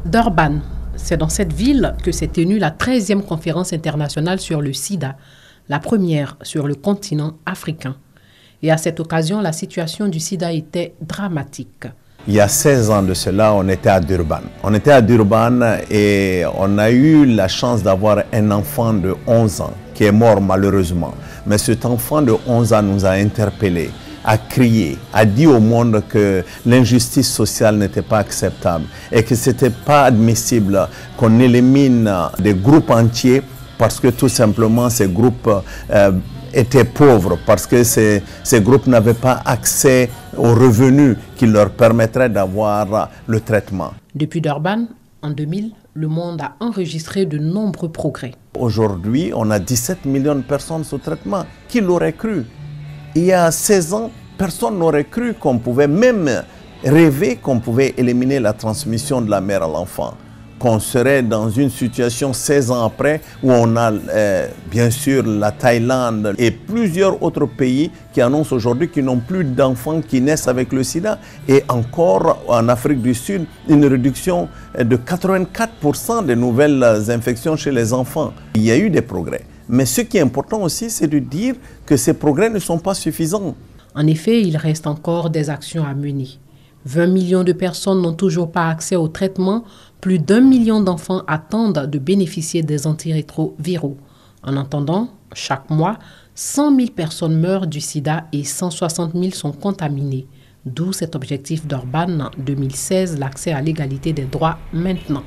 Durban, c'est dans cette ville que s'est tenue la 13e conférence internationale sur le sida, la première sur le continent africain. Et à cette occasion, la situation du sida était dramatique. Il y a 16 ans de cela, on était à Durban. On était à Durban et on a eu la chance d'avoir un enfant de 11 ans qui est mort malheureusement. Mais cet enfant de 11 ans nous a interpellés, a crié, a dit au monde que l'injustice sociale n'était pas acceptable et que ce n'était pas admissible qu'on élimine des groupes entiers parce que tout simplement ces groupes étaient pauvres, parce que ces groupes n'avaient pas accès aux revenus qui leur permettraient d'avoir le traitement. Depuis Durban, en 2000, le monde a enregistré de nombreux progrès. Aujourd'hui, on a 17 millions de personnes sous traitement. Qui l'aurait cru? Il y a 16 ans, personne n'aurait cru qu'on pouvait même rêver qu'on pouvait éliminer la transmission de la mère à l'enfant. Qu'on serait dans une situation 16 ans après où on a bien sûr la Thaïlande et plusieurs autres pays qui annoncent aujourd'hui qu'ils n'ont plus d'enfants qui naissent avec le sida et encore en Afrique du Sud une réduction de 84% des nouvelles infections chez les enfants. Il y a eu des progrès. Mais ce qui est important aussi, c'est de dire que ces progrès ne sont pas suffisants. En effet, il reste encore des actions à mener. 20 millions de personnes n'ont toujours pas accès au traitement. Plus d'1 million d'enfants attendent de bénéficier des antirétroviraux. En attendant, chaque mois, 100 000 personnes meurent du sida et 160 000 sont contaminées. D'où cet objectif d'Urban 2016, l'accès à l'égalité des droits maintenant.